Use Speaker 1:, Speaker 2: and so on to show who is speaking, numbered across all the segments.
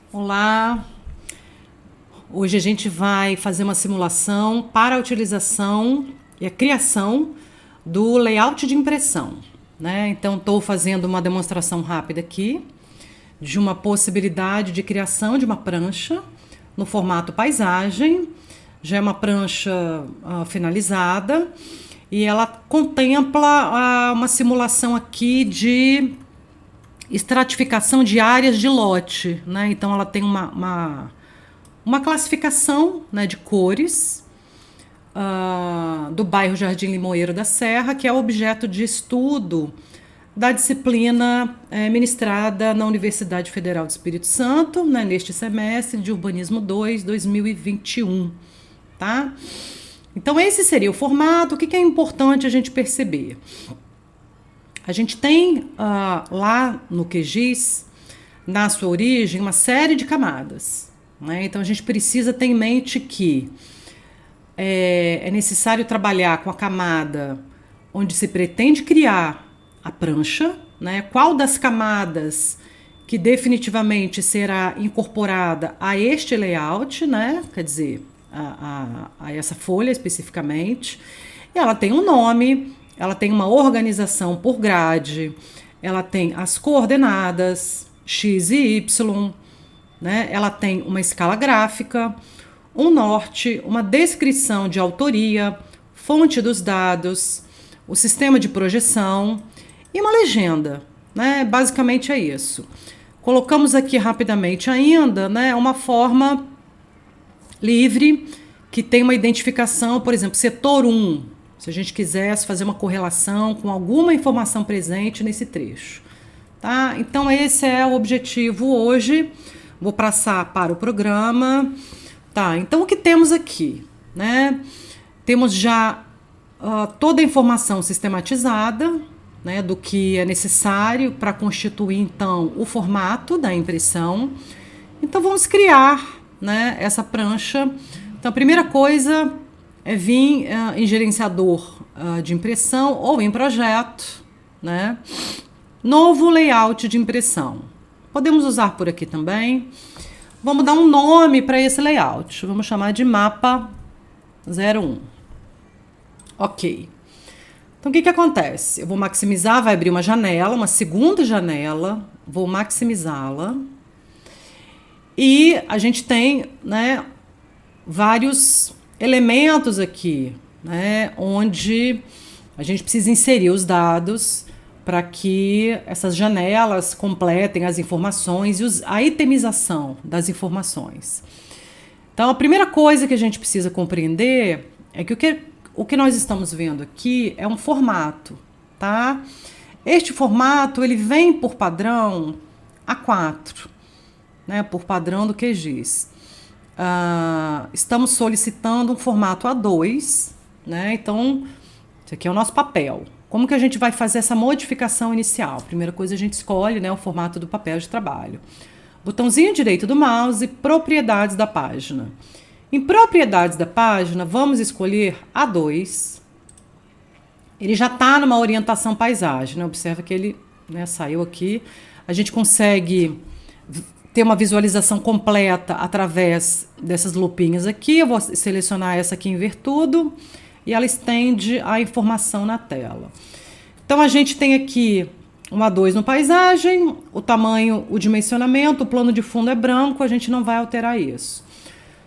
Speaker 1: Olá, hoje a gente vai fazer uma simulação para a utilização e a criação do layout de impressão, né? Então estou fazendo uma demonstração rápida aqui de uma possibilidade de criação de uma prancha no formato paisagem. Já é uma prancha finalizada e ela contempla uma simulação aqui de estratificação de áreas de lote, né? Então ela tem uma classificação, né, de cores do bairro Jardim Limoeiro da Serra, que é objeto de estudo da disciplina ministrada na Universidade Federal do Espírito Santo, né, neste semestre de Urbanismo 2, 2021, tá? Então esse seria o formato. O que é importante a gente perceber? A gente tem lá no QGIS, na sua origem, uma série de camadas, né? Então a gente precisa ter em mente que é necessário trabalhar com a camada onde se pretende criar a prancha, né? Qual das camadas que definitivamente será incorporada a este layout, né? Quer dizer, a essa folha especificamente. E ela tem um nome, ela tem uma organização por grade, ela tem as coordenadas X e Y, né? Ela tem uma escala gráfica, um norte, uma descrição de autoria, fonte dos dados, o sistema de projeção e uma legenda, né? Basicamente é isso. Colocamos aqui rapidamente ainda, né, uma forma livre que tem uma identificação, por exemplo, setor 1, se a gente quisesse fazer uma correlação com alguma informação presente nesse trecho. Tá? Então esse é o objetivo hoje. Vou passar para o programa. Tá, então o que temos aqui? Né? Temos já toda a informação sistematizada, né, do que é necessário para constituir então o formato da impressão. Então vamos criar, né, essa prancha. Então a primeira coisa é vir em gerenciador de impressão ou em projeto, né? Novo layout de impressão. Podemos usar por aqui também. Vamos dar um nome para esse layout. Vamos chamar de mapa 01. Ok. Então o que acontece? Eu vou maximizar, vai abrir uma janela, uma segunda janela, vou maximizá-la. E a gente tem, né, vários elementos aqui, né, onde a gente precisa inserir os dados para que essas janelas completem as informações e a itemização das informações. Então, a primeira coisa que a gente precisa compreender é que o que nós estamos vendo aqui é um formato, tá? Este formato, ele vem por padrão A4, né, por padrão do QGIS. Estamos solicitando um formato A2, né? Então, esse aqui é o nosso papel. Como que a gente vai fazer essa modificação inicial? Primeira coisa, a gente escolhe, né, o formato do papel de trabalho. Botãozinho direito do mouse, propriedades da página. Em propriedades da página, vamos escolher A2. Ele já está numa orientação paisagem, né? Observa que ele, né, saiu aqui. A gente consegue ter uma visualização completa através dessas lupinhas aqui. Eu vou selecionar essa aqui em ver tudo e ela estende a informação na tela. Então a gente tem aqui um A2 no paisagem, o tamanho, o dimensionamento, o plano de fundo é branco, a gente não vai alterar isso.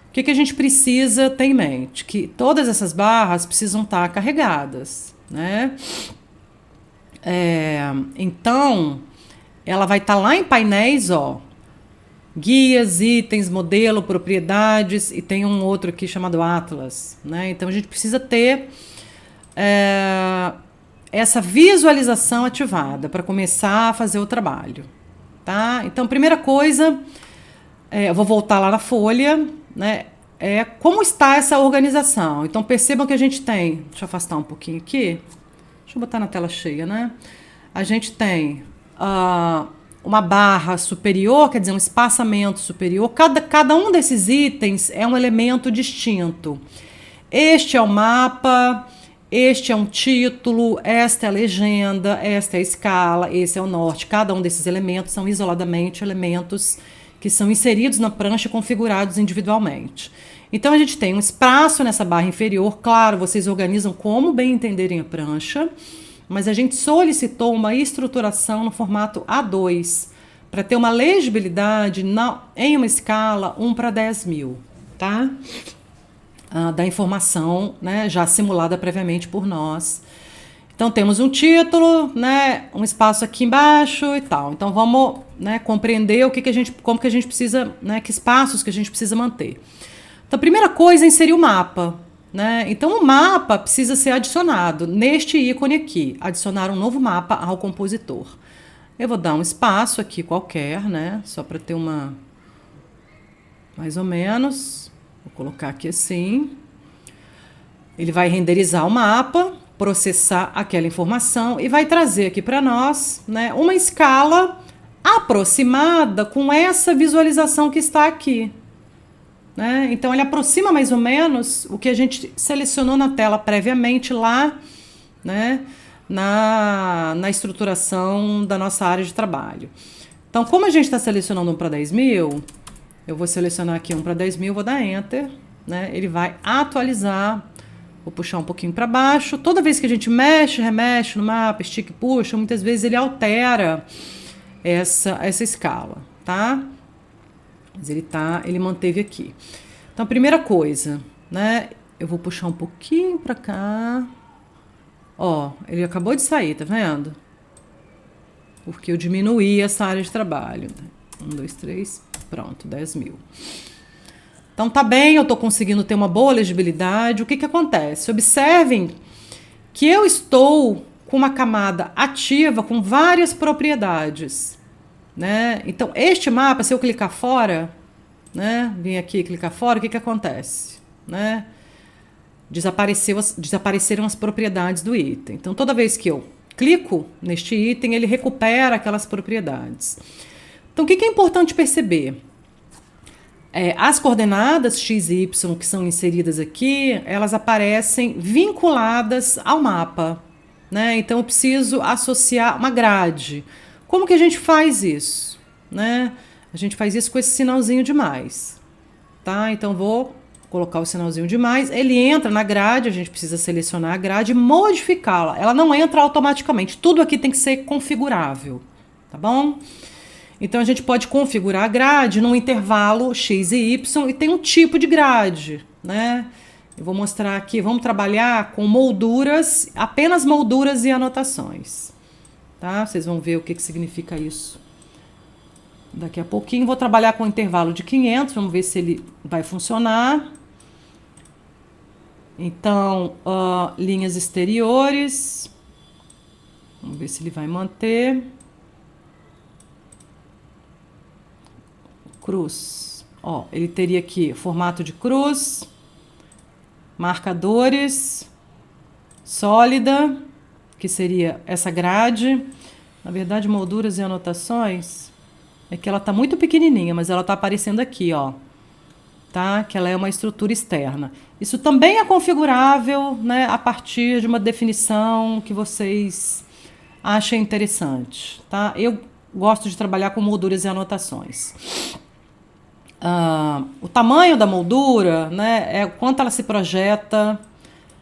Speaker 1: O que a gente precisa ter em mente? Que todas essas barras precisam estar carregadas, né? Então, ela vai estar lá em painéis, ó, guias, itens, modelo, propriedades, e tem um outro aqui chamado Atlas, né? Então a gente precisa ter essa visualização ativada para começar a fazer o trabalho, tá? Então, primeira coisa, eu vou voltar lá na folha, né? Como está essa organização. Então percebam que a gente tem, deixa eu afastar um pouquinho aqui, deixa eu botar na tela cheia, né? A gente tem uma barra superior, quer dizer, um espaçamento superior. Cada um desses itens é um elemento distinto. Este é o mapa, este é um título, esta é a legenda, esta é a escala, esse é o norte. Cada um desses elementos são isoladamente elementos que são inseridos na prancha e configurados individualmente. Então a gente tem um espaço nessa barra inferior, claro, vocês organizam como bem entenderem a prancha, mas a gente solicitou uma estruturação no formato A2, para ter uma legibilidade em uma escala 1/10.000, tá? Da informação, né, já simulada previamente por nós. Então temos um título, né, um espaço aqui embaixo e tal. Então vamos, né, compreender como que a gente precisa, né, que espaços que a gente precisa manter. Então a primeira coisa é inserir o mapa, né? Então o mapa precisa ser adicionado neste ícone aqui, adicionar um novo mapa ao compositor. Eu vou dar um espaço aqui qualquer, né? Só para ter uma... mais ou menos. Vou colocar aqui assim. Ele vai renderizar o mapa, processar aquela informação e vai trazer aqui para nós, né, uma escala aproximada com essa visualização que está aqui. Né? Então ele aproxima mais ou menos o que a gente selecionou na tela previamente lá, né? Na estruturação da nossa área de trabalho. Então, como a gente está selecionando 1/10.000, eu vou selecionar aqui 1/10.000, vou dar Enter, né? Ele vai atualizar, vou puxar um pouquinho para baixo. Toda vez que a gente mexe, remexe no mapa, estica e puxa, muitas vezes ele altera essa escala, tá? Mas ele manteve aqui. Então, a primeira coisa, né? Eu vou puxar um pouquinho para cá. Ó, ele acabou de sair, tá vendo? Porque eu diminuí essa área de trabalho. 1, 2, 3, pronto, 10.000. Então tá bem, eu tô conseguindo ter uma boa legibilidade. O que que acontece? Observem que eu estou com uma camada ativa com várias propriedades, né? Então este mapa, se eu clicar fora, né? Vim aqui e clicar fora, o que que acontece? Né? Desapareceram as propriedades do item. Então, toda vez que eu clico neste item, ele recupera aquelas propriedades. Então, o que é importante perceber? As coordenadas x e y que são inseridas aqui, elas aparecem vinculadas ao mapa. Né? Então, eu preciso associar uma grade. Como que a gente faz isso? Né? A gente faz isso com esse sinalzinho de mais. Tá? Então, vou colocar o sinalzinho de mais, ele entra na grade, a gente precisa selecionar a grade e modificá-la. Ela não entra automaticamente, tudo aqui tem que ser configurável, tá bom? Então a gente pode configurar a grade num intervalo x e y e tem um tipo de grade, né? Eu vou mostrar aqui, vamos trabalhar com molduras, apenas molduras e anotações, tá? Vocês vão ver o que significa isso. Daqui a pouquinho vou trabalhar com um intervalo de 500, vamos ver se ele vai funcionar. Então, linhas exteriores, vamos ver se ele vai manter. Cruz, ó, ele teria aqui formato de cruz, marcadores, sólida, que seria essa grade. Na verdade, molduras e anotações, é que ela está muito pequenininha, mas ela está aparecendo aqui, ó. Tá? Que ela é uma estrutura externa. Isso também é configurável, né, a partir de uma definição que vocês achem interessante. Tá? Eu gosto de trabalhar com molduras e anotações. O tamanho da moldura, né, é o quanto ela se projeta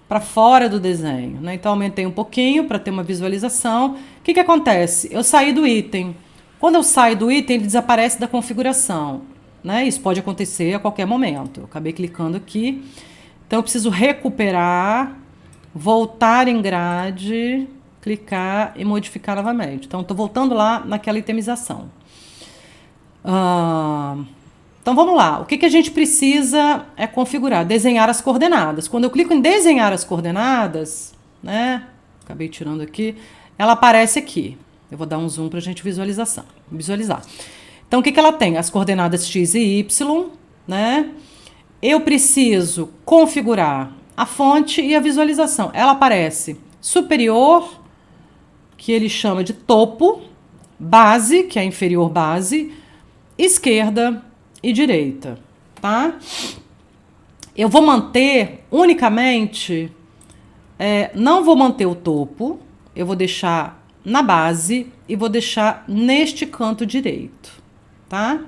Speaker 1: para fora do desenho. Né? Então, aumentei um pouquinho para ter uma visualização. O que acontece? Eu saí do item. Quando eu saio do item, ele desaparece da configuração. Né? Isso pode acontecer a qualquer momento. Eu acabei clicando aqui. Então, eu preciso recuperar, voltar em grade, clicar e modificar novamente. Então, estou voltando lá naquela itemização. Então, vamos lá. O que a gente precisa é configurar, desenhar as coordenadas. Quando eu clico em desenhar as coordenadas, né? Acabei tirando aqui, ela aparece aqui. Eu vou dar um zoom para a gente visualizar. Então, o que ela tem? As coordenadas x e y, né? Eu preciso configurar a fonte e a visualização. Ela aparece superior, que ele chama de topo, base, que é inferior base, esquerda e direita, tá? Eu vou manter unicamente, não vou manter o topo, eu vou deixar na base e vou deixar neste canto direito, tá?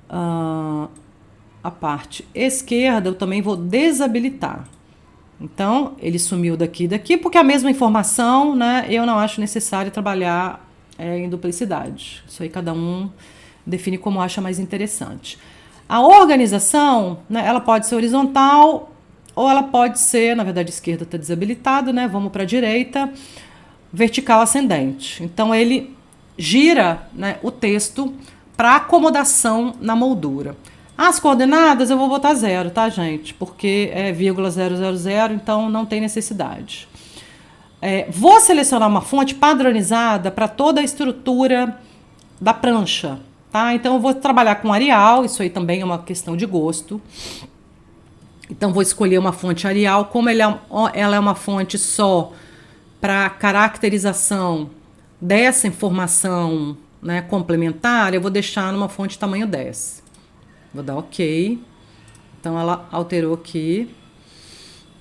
Speaker 1: a parte esquerda eu também vou desabilitar. Então, ele sumiu daqui e daqui, porque a mesma informação, né, eu não acho necessário trabalhar em duplicidade. Isso aí cada um define como acha mais interessante. A organização, né, ela pode ser horizontal ou ela pode ser, na verdade, a esquerda está desabilitada, né? Vamos para a direita, vertical ascendente. Então, ele gira, né, o texto para acomodação na moldura. As coordenadas eu vou botar 0, tá, gente? Porque é vírgula 000, então não tem necessidade. Vou selecionar uma fonte padronizada para toda a estrutura da prancha, tá? Então eu vou trabalhar com Arial, isso aí também é uma questão de gosto. Então vou escolher uma fonte Arial, como ela é uma fonte só para caracterização dessa informação, né, complementar, eu vou deixar numa fonte tamanho 10. Vou dar OK. Então ela alterou aqui,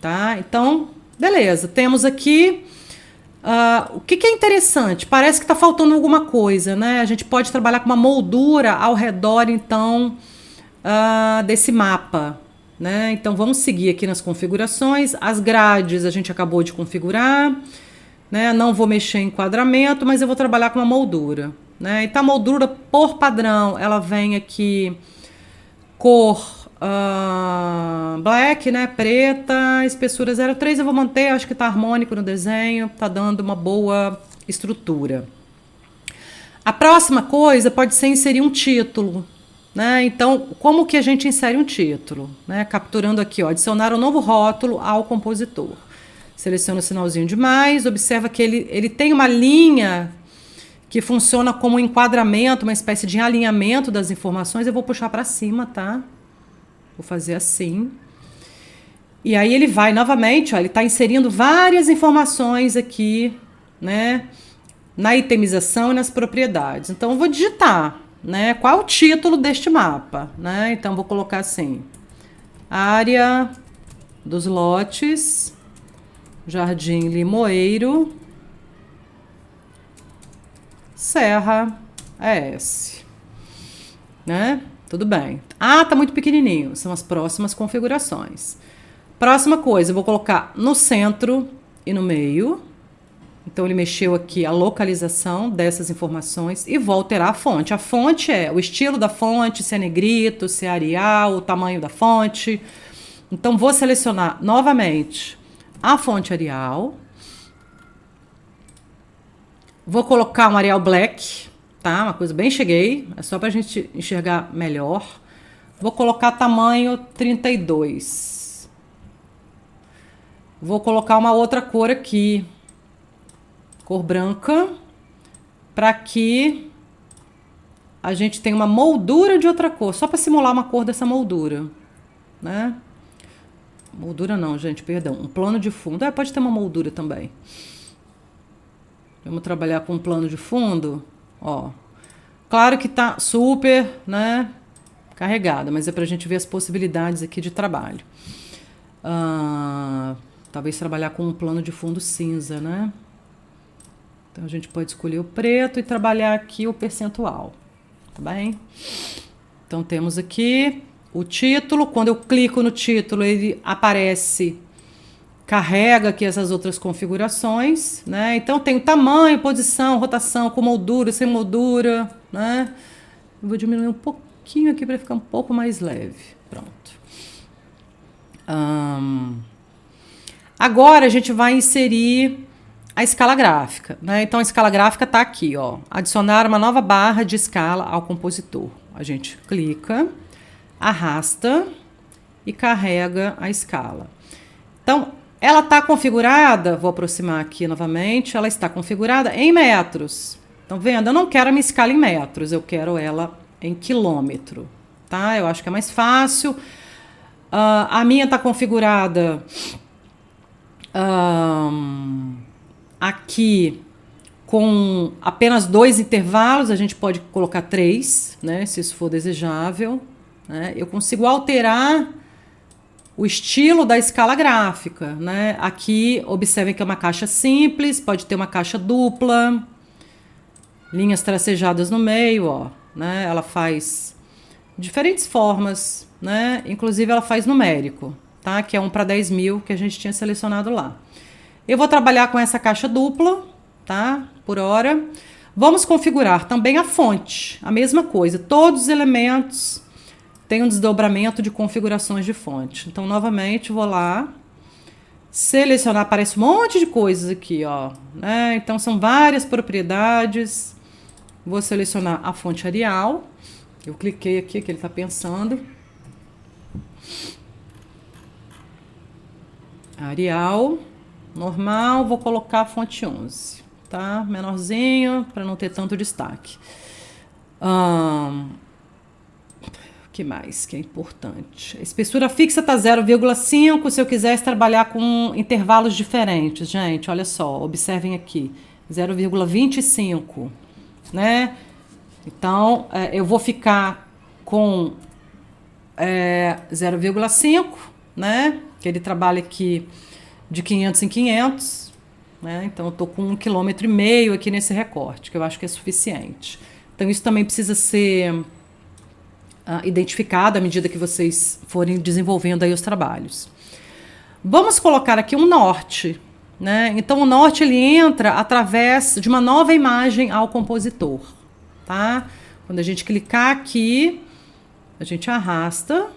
Speaker 1: tá? Então, beleza. Temos aqui o que é interessante. Parece que está faltando alguma coisa, né? A gente pode trabalhar com uma moldura ao redor, então, desse mapa, né? Então vamos seguir aqui nas configurações. As grades a gente acabou de configurar, né? Não vou mexer em enquadramento, mas eu vou trabalhar com uma moldura, né? Então a moldura por padrão ela vem aqui cor black, né? Preta, espessura 0,3. Eu vou manter, acho que tá harmônico no desenho, tá dando uma boa estrutura. A próxima coisa pode ser inserir um título, né? Então, como que a gente insere um título, né? Capturando aqui, ó, adicionar um novo rótulo ao compositor. Seleciona o sinalzinho de mais, observa que ele tem uma linha que funciona como um enquadramento, uma espécie de alinhamento das informações. Eu vou puxar para cima, tá? Vou fazer assim. E aí ele vai novamente, ó, ele está inserindo várias informações aqui, né? Na itemização e nas propriedades. Então eu vou digitar, né? Qual é o título deste mapa, né? Então vou colocar assim: área dos lotes Jardim Limoeiro, Serra ES, né? Tudo bem. Tá muito pequenininho. São as próximas configurações. Próxima coisa, eu vou colocar no centro e no meio. Então ele mexeu aqui a localização dessas informações e vou alterar a fonte. A fonte é o estilo da fonte, se é negrito, se é Arial, o tamanho da fonte. Então vou selecionar novamente a fonte Arial. Vou colocar um Arial Black, tá? Uma coisa bem cheguei, é só pra gente enxergar melhor. Vou colocar tamanho 32. Vou colocar uma outra cor aqui, cor branca, para que a gente tenha uma moldura de outra cor, só para simular uma cor dessa moldura, né? Moldura não, gente, perdão. Um plano de fundo. Pode ter uma moldura também. Vamos trabalhar com um plano de fundo, ó. Claro que tá super, né, carregada, mas é pra gente ver as possibilidades aqui de trabalho. Talvez trabalhar com um plano de fundo cinza, né? Então a gente pode escolher o preto e trabalhar aqui o percentual, tá bem? Então temos aqui o título. Quando eu clico no título, ele aparece, carrega aqui essas outras configurações, né? Então tem o tamanho, posição, rotação, com moldura, sem moldura, né? Eu vou diminuir um pouquinho aqui para ficar um pouco mais leve. Pronto. Agora a gente vai inserir a escala gráfica, né? Então a escala gráfica está aqui, ó. Adicionar uma nova barra de escala ao compositor. A gente clica, arrasta e carrega a escala. Então, ela está configurada, vou aproximar aqui novamente, ela está configurada em metros. Estão vendo? Eu não quero a minha escala em metros, eu quero ela em quilômetro, tá? Eu acho que é mais fácil. A minha está configurada aqui com apenas 2 intervalos, a gente pode colocar 3, né, se isso for desejável, né? Eu consigo alterar o estilo da escala gráfica, né? Aqui, observem que é uma caixa simples, pode ter uma caixa dupla, linhas tracejadas no meio, ó, né? Ela faz diferentes formas, né? Inclusive ela faz numérico, tá? Que é 1 para 10 mil que a gente tinha selecionado lá. Eu vou trabalhar com essa caixa dupla, tá? Por hora. Vamos configurar também a fonte, a mesma coisa. Todos os elementos têm um desdobramento de configurações de fonte. Então, novamente, vou lá, selecionar, aparece um monte de coisas aqui, ó, né? Então, são várias propriedades. Vou selecionar a fonte Arial. Eu cliquei aqui, que ele está pensando. Arial, normal, vou colocar a fonte 11, tá? Menorzinho, para não ter tanto destaque. Que mais que é importante? A espessura fixa tá 0,5 se eu quisesse trabalhar com intervalos diferentes, gente, olha só, observem aqui, 0,25, né? Então, eu vou ficar com 0,5, né? Que ele trabalha aqui de 500 em 500, né? Então, eu tô com 1,5 km aqui nesse recorte, que eu acho que é suficiente. Então, isso também precisa ser identificado à medida que vocês forem desenvolvendo aí os trabalhos. Vamos colocar aqui um norte, né? Então, o norte ele entra através de uma nova imagem ao compositor, tá? Quando a gente clicar aqui, a gente arrasta,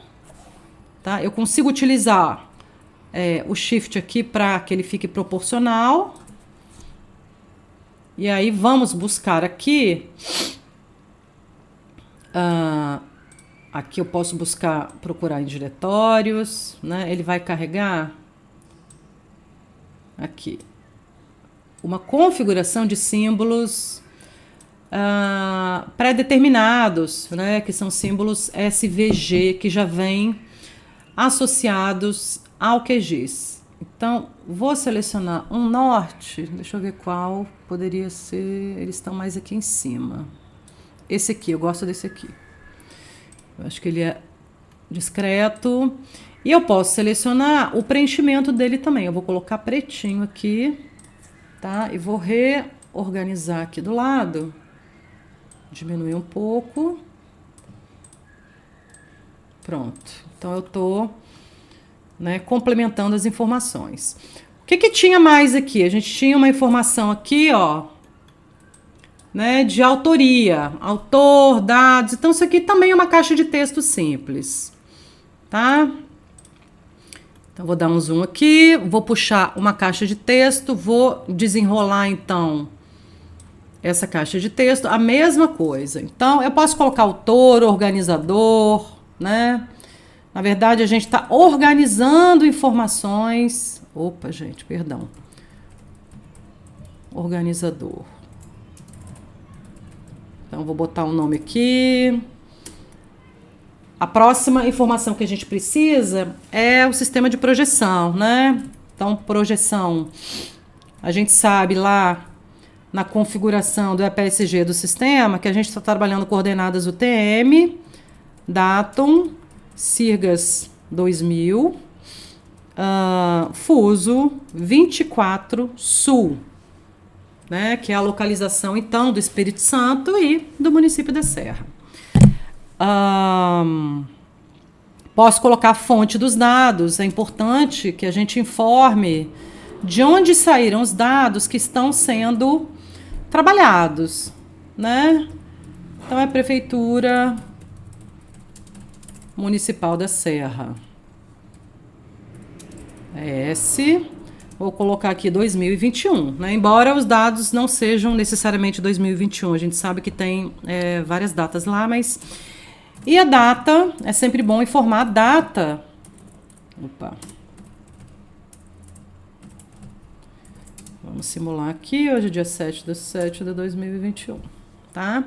Speaker 1: tá? Eu consigo utilizar o shift aqui para que ele fique proporcional. E aí vamos buscar aqui. Aqui eu posso procurar em diretórios, né? Ele vai carregar aqui uma configuração de símbolos pré-determinados, né? Que são símbolos SVG que já vêm associados ao QGIS. Então, vou selecionar um norte, deixa eu ver qual poderia ser, eles estão mais aqui em cima. Esse aqui, eu gosto desse aqui. Eu acho que ele é discreto. E eu posso selecionar o preenchimento dele também. Eu vou colocar pretinho aqui, tá? E vou reorganizar aqui do lado. Diminuir um pouco. Pronto. Então, eu tô, né, complementando as informações. O que tinha mais aqui? A gente tinha uma informação aqui, ó, né, de autoria, autor, dados. Então, isso aqui também é uma caixa de texto simples, tá? Então, vou dar um zoom aqui, vou puxar uma caixa de texto, vou desenrolar, então, essa caixa de texto, a mesma coisa. Então, eu posso colocar autor, organizador, né? Na verdade, a gente está organizando informações. Opa, gente, perdão. Organizador. Então, vou botar um nome aqui. A próxima informação que a gente precisa é o sistema de projeção, né? Então, projeção. A gente sabe lá na configuração do EPSG do sistema que a gente está trabalhando coordenadas UTM, datum, Sirgas 2000, Fuso 24 Sul, né, que é a localização, então, do Espírito Santo e do município da Serra. Posso colocar a fonte dos dados. É importante que a gente informe de onde saíram os dados que estão sendo trabalhados, né? Então, é a Prefeitura Municipal da Serra. Vou colocar aqui 2021, né? Embora os dados não sejam necessariamente 2021, a gente sabe que tem várias datas lá, mas... E a data, é sempre bom informar a data. Opa. Vamos simular aqui, hoje é dia 7/7 de 2021, tá?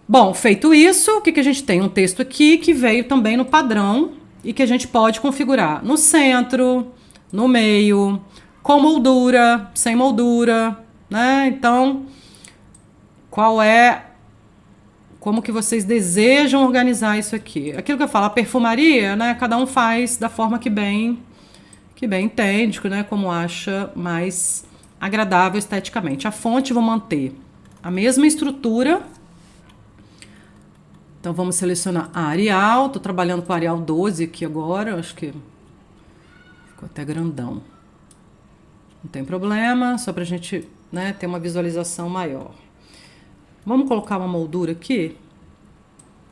Speaker 1: Bom, feito isso, o que a gente tem? Um texto aqui que veio também no padrão e que a gente pode configurar no centro, no meio, com moldura, sem moldura, né? Então, como que vocês desejam organizar isso aqui? Aquilo que eu falo, a perfumaria, né? Cada um faz da forma que bem entende, né? Como acha mais agradável esteticamente. A fonte vou manter a mesma estrutura, Então vamos selecionar a Arial. Tô trabalhando com a Arial 12 aqui agora, acho que ficou até grandão. Não tem problema, só pra gente, né, ter uma visualização maior. Vamos colocar uma moldura aqui.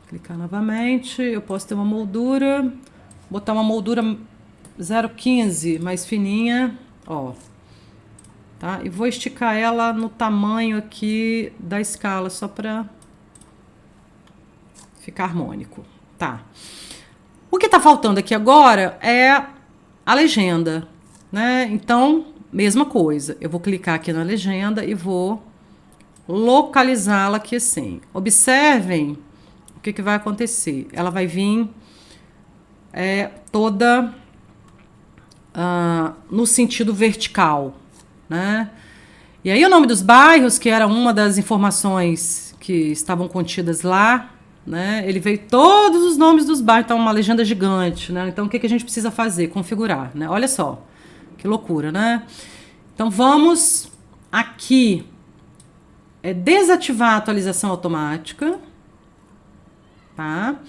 Speaker 1: Clicar novamente, eu posso ter uma moldura, botar uma moldura 0,15 mais fininha, ó. Tá? E vou esticar ela no tamanho aqui da escala, só pra ficar harmônico, tá? O que tá faltando aqui agora é a legenda, né? Então, mesma coisa, eu vou clicar aqui na legenda e vou localizá-la aqui assim. Observem o que vai acontecer. Ela vai vir toda no sentido vertical, né? E aí o nome dos bairros, que era uma das informações que estavam contidas lá, né? Ele veio todos os nomes dos bairros, então uma legenda gigante, né? Então o que a gente precisa fazer? Configurar, né? Olha só, que loucura, né? Então vamos aqui desativar a atualização automática, tá?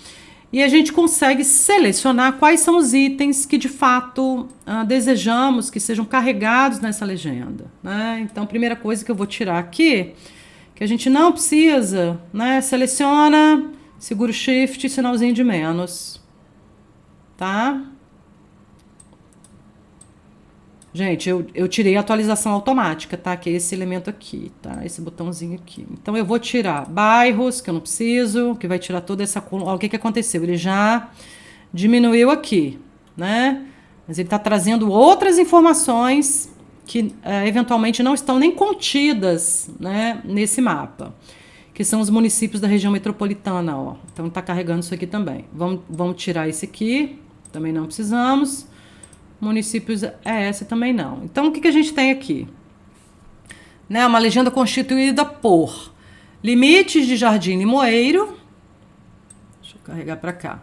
Speaker 1: E a gente consegue selecionar quais são os itens que de fato desejamos que sejam carregados nessa legenda, né? Então, primeira coisa que eu vou tirar aqui, que a gente não precisa, né? Seleciona, segura o Shift, sinalzinho de menos, tá? Gente, eu tirei a atualização automática, tá? Que é esse elemento aqui, tá? Esse botãozinho aqui. Então, eu vou tirar bairros, que eu não preciso, que vai tirar toda essa coluna. Olha o que aconteceu. Ele já diminuiu aqui, né? Mas ele tá trazendo outras informações que, eventualmente, não estão nem contidas, né? Nesse mapa. Que são os municípios da região metropolitana, ó. Então, tá carregando isso aqui também. Vamos tirar esse aqui. Também não precisamos. Municípios essa também não. Então, o que a gente tem aqui? Né, uma legenda constituída por limites de Jardim Limoeiro. Deixa eu carregar para cá.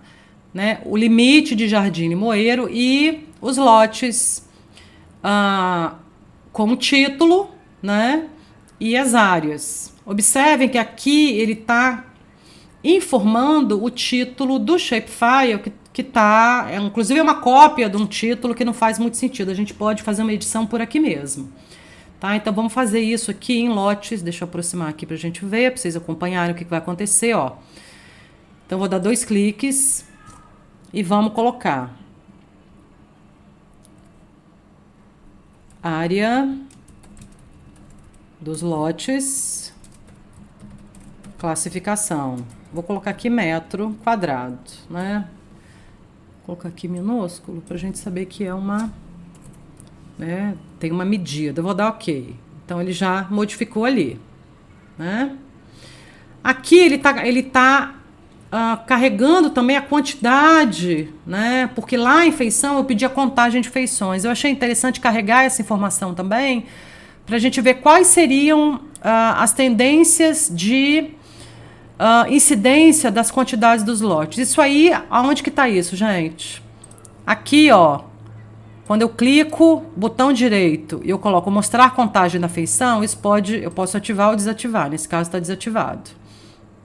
Speaker 1: Né, o limite de Jardim Limoeiro e os lotes com o título, né, e as áreas. Observem que aqui ele está informando o título do shapefile que tá, inclusive é uma cópia de um título que não faz muito sentido. A gente pode fazer uma edição por aqui mesmo, tá? Então vamos fazer isso aqui em lotes. Deixa eu aproximar aqui pra gente ver, pra vocês acompanharem o que vai acontecer, ó. Então vou dar 2 cliques e vamos colocar área dos lotes, classificação. Vou colocar aqui metro quadrado, né? Vou colocar aqui minúsculo pra gente saber que é uma, né? Tem uma medida. Eu vou dar OK. Então ele já modificou ali, né? Aqui ele tá carregando também a quantidade, né? Porque lá em feição eu pedi a contagem de feições. Eu achei interessante carregar essa informação também para a gente ver quais seriam as tendências de incidência das quantidades dos lotes. Isso aí, aonde que está isso, gente? Aqui, ó, quando eu clico, botão direito, e eu coloco mostrar contagem da feição, eu posso ativar ou desativar. Nesse caso está desativado,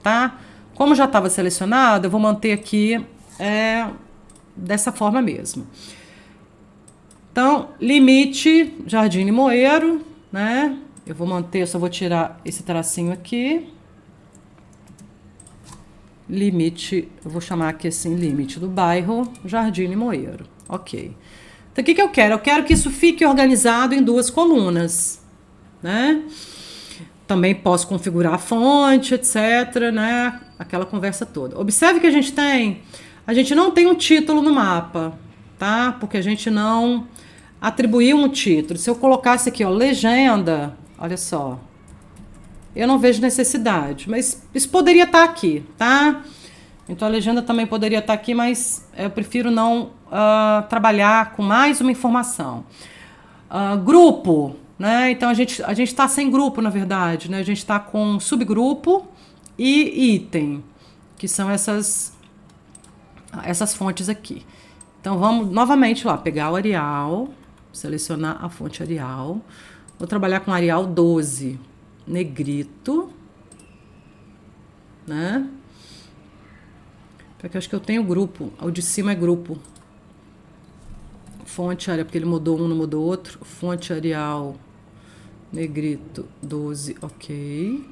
Speaker 1: tá? Como já estava selecionado, eu vou manter aqui dessa forma mesmo. Então, limite Jardim Limoeiro, né? Eu vou manter, eu só vou tirar esse tracinho aqui. Limite, eu vou chamar aqui assim, limite do bairro Jardim Limoeiro. Ok. Então, o que eu quero? Eu quero que isso fique organizado em 2 colunas, né? Também posso configurar a fonte, etc, né? Aquela conversa toda. Observe que a gente não tem um título no mapa, tá? Porque a gente não atribuiu um título. Se eu colocasse aqui, ó, legenda, olha só, eu não vejo necessidade, mas isso poderia estar aqui, tá? Então a legenda também poderia estar aqui, mas eu prefiro não trabalhar com mais uma informação. Grupo, né? Então a gente está sem grupo, na verdade, né? A gente está com subgrupo e item, que são essas fontes aqui. Então vamos novamente lá, pegar o Arial, selecionar a fonte Arial. Vou trabalhar com Arial 12. Negrito, né? Porque eu acho que eu tenho grupo. O de cima é grupo. Fonte Arial, porque ele mudou um, não mudou outro. Fonte Arial Negrito 12, ok.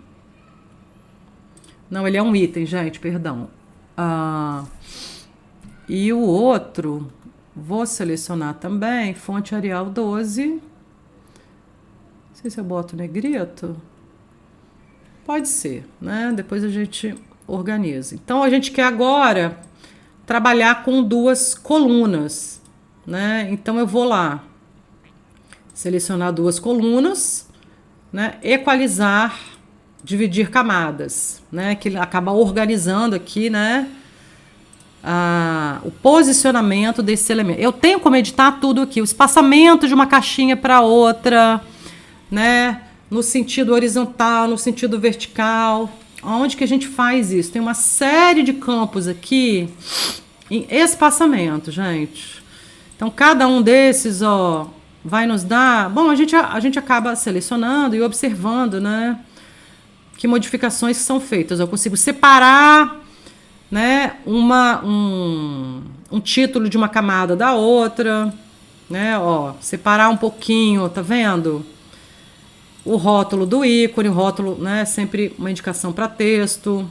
Speaker 1: Não, ele é um item, gente, perdão. E o outro, vou selecionar também, fonte Arial 12. Não sei se eu boto negrito. Pode ser, né? Depois a gente organiza. Então, a gente quer agora trabalhar com duas colunas, né? Então, eu vou lá, selecionar duas colunas, né? Equalizar, dividir camadas, né? Que ele acaba organizando aqui, né? O posicionamento desse elemento. Eu tenho como editar tudo aqui, o espaçamento de uma caixinha para outra, né? No sentido horizontal, no sentido vertical. Onde que a gente faz isso? Tem uma série de campos aqui em espaçamento, gente. Então, cada um desses, ó, vai nos dar... Bom, a gente acaba selecionando e observando, né? Que modificações que são feitas. Eu consigo separar, né, um título de uma camada da outra, né? Ó, separar um pouquinho, tá vendo? O rótulo do ícone, o rótulo, né, sempre uma indicação para texto,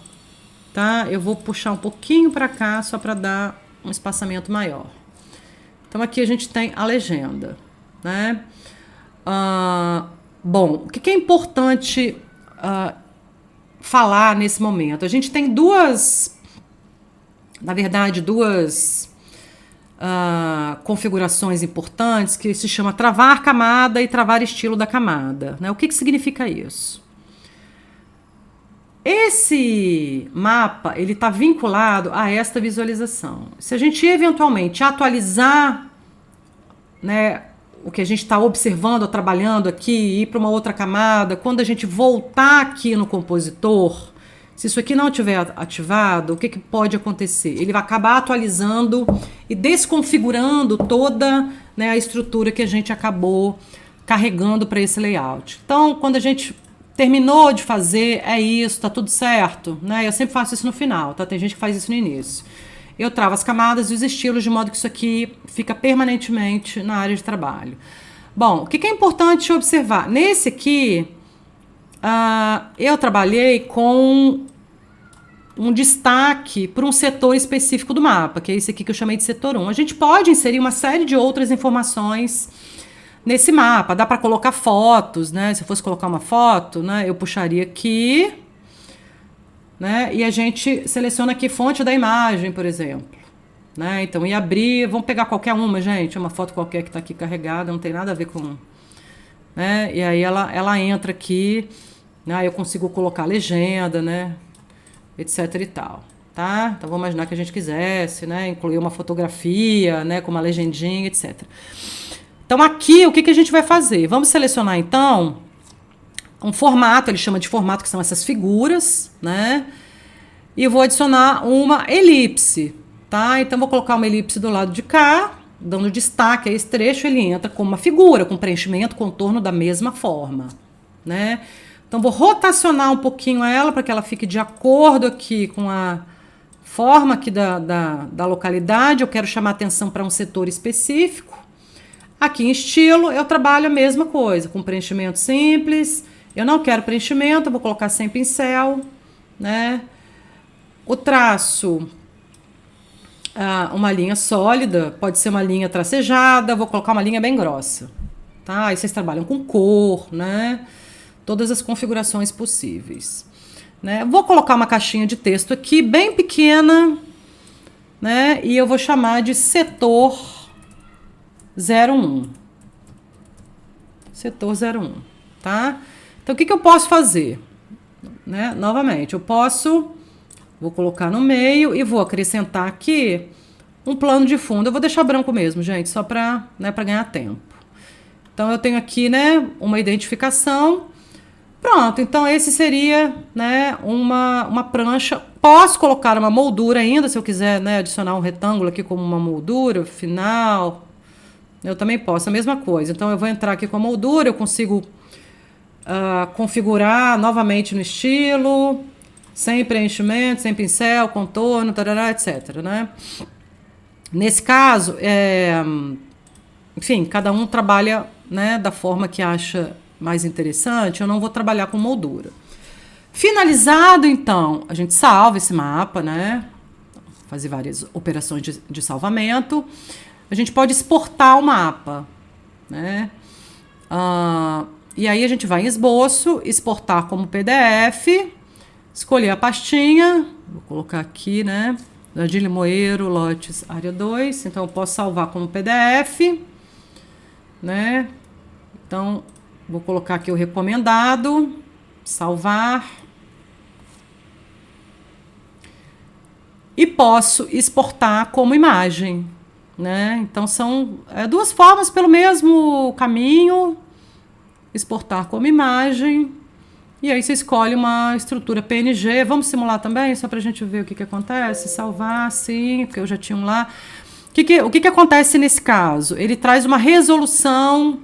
Speaker 1: tá? Eu vou puxar um pouquinho para cá só para dar um espaçamento maior. Então aqui a gente tem a legenda, né? Bom, o que é importante falar nesse momento? A gente tem duas configurações importantes que se chama travar camada e travar estilo da camada, né? O que significa isso? Esse mapa ele está vinculado a esta visualização. Se a gente eventualmente atualizar, né, o que a gente está observando, trabalhando aqui, e ir para uma outra camada, quando a gente voltar aqui no compositor, se isso aqui não estiver ativado, o que pode acontecer? Ele vai acabar atualizando e desconfigurando toda, né, a estrutura que a gente acabou carregando para esse layout. Então, quando a gente terminou de fazer, é isso, tá tudo certo, né? Eu sempre faço isso no final, tá? Tem gente que faz isso no início. Eu travo as camadas e os estilos de modo que isso aqui fica permanentemente na área de trabalho. Bom, o que é importante observar? Nesse aqui, eu trabalhei com um destaque para um setor específico do mapa, que é esse aqui que eu chamei de setor 1. A gente pode inserir uma série de outras informações nesse mapa. Dá para colocar fotos, né? Se eu fosse colocar uma foto, né, eu puxaria aqui, né, e a gente seleciona aqui fonte da imagem, por exemplo. Né? Então, e abrir, vamos pegar qualquer uma, gente, uma foto qualquer que está aqui carregada, não tem nada a ver com... Né? E aí ela entra aqui, né? Eu consigo colocar legenda, né? Etc e tal, tá? Então vamos imaginar que a gente quisesse, né, incluir uma fotografia, né, com uma legendinha, etc. Então aqui o que a gente vai fazer? Vamos selecionar então um formato, ele chama de formato, que são essas figuras, né? E vou adicionar uma elipse, tá? Então vou colocar uma elipse do lado de cá, dando destaque a esse trecho, ele entra como uma figura, com preenchimento, contorno da mesma forma, né? Então, vou rotacionar um pouquinho ela para que ela fique de acordo aqui com a forma aqui da localidade. Eu quero chamar atenção para um setor específico. Aqui em estilo, eu trabalho a mesma coisa, com preenchimento simples. Eu não quero preenchimento, eu vou colocar sem pincel, né? O traço, uma linha sólida, pode ser uma linha tracejada, vou colocar uma linha bem grossa, tá? Aí vocês trabalham com cor, né? Todas as configurações possíveis, né? Vou colocar uma caixinha de texto aqui, bem pequena, né? E eu vou chamar de setor 01. Setor 01, tá? Então, o que eu posso fazer? Né? Novamente, vou colocar no meio e vou acrescentar aqui um plano de fundo. Eu vou deixar branco mesmo, gente, só para, né, para ganhar tempo. Então, eu tenho aqui, né, uma identificação. Pronto, então esse seria, né, uma prancha. Posso colocar uma moldura ainda, se eu quiser, né, adicionar um retângulo aqui como uma moldura final. Eu também posso, a mesma coisa. Então eu vou entrar aqui com a moldura, eu consigo configurar novamente no estilo, sem preenchimento, sem pincel, contorno, tarará, etc, né? Nesse caso, enfim, cada um trabalha, né, da forma que acha mais interessante. Eu não vou trabalhar com moldura. Finalizado, então, a gente salva esse mapa, né? Fazer várias operações de salvamento. A gente pode exportar o mapa, né? E aí a gente vai em esboço, exportar como PDF, escolher a pastinha, vou colocar aqui, né? Jardim Limoeiro, lotes, área 2. Então, eu posso salvar como PDF, né? Então, vou colocar aqui o recomendado, salvar. E posso exportar como imagem, né? Então, são duas formas pelo mesmo caminho. Exportar como imagem. E aí você escolhe uma estrutura PNG. Vamos simular também, só para a gente ver o que acontece. Salvar, sim, porque eu já tinha um lá. O que acontece nesse caso? Ele traz uma resolução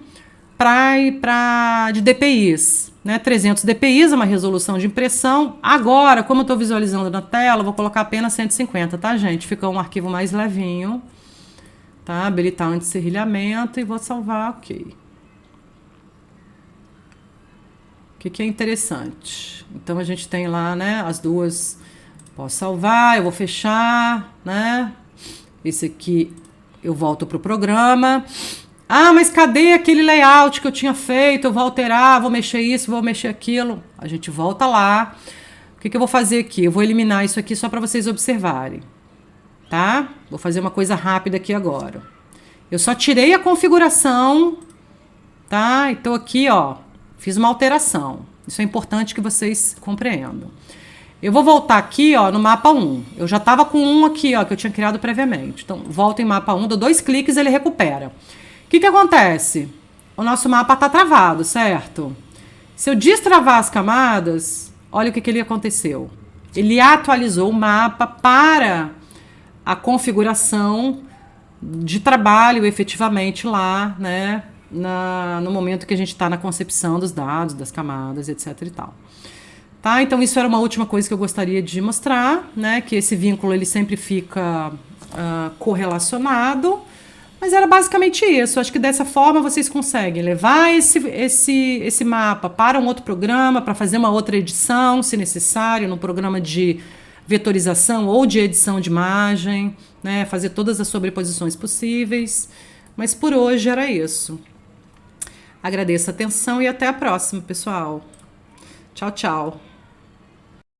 Speaker 1: de DPIs, né? 300 DPIs, uma resolução de impressão. Agora, como eu estou visualizando na tela, eu vou colocar apenas 150, tá, gente? Fica um arquivo mais levinho. Tá? Habilitar anti-serrilhamento e vou salvar, ok. O que é interessante? Então, a gente tem lá, né, as duas. Posso salvar, eu vou fechar, né? Esse aqui eu volto para o programa. Ah, mas cadê aquele layout que eu tinha feito? Eu vou alterar, vou mexer isso, vou mexer aquilo. A gente volta lá. O que eu vou fazer aqui? Eu vou eliminar isso aqui só para vocês observarem. Tá? Vou fazer uma coisa rápida aqui agora. Eu só tirei a configuração, tá? Então aqui, ó, fiz uma alteração. Isso é importante que vocês compreendam. Eu vou voltar aqui, ó, no mapa 1. Eu já estava com um aqui, ó, que eu tinha criado previamente. Então, volto em mapa 1, dou 2 cliques, ele recupera. O que acontece? O nosso mapa está travado, certo? Se eu destravar as camadas, olha o que ele aconteceu. Ele atualizou o mapa para a configuração de trabalho efetivamente lá, né? No momento que a gente está na concepção dos dados, das camadas, etc e tal. Tá? Então, isso era uma última coisa que eu gostaria de mostrar, né? Que esse vínculo ele sempre fica correlacionado, mas era basicamente isso. Acho que dessa forma vocês conseguem levar esse mapa para um outro programa, para fazer uma outra edição, se necessário, no programa de vetorização ou de edição de imagem, né? Fazer todas as sobreposições possíveis. Mas por hoje era isso. Agradeço a atenção e até a próxima, pessoal. Tchau, tchau.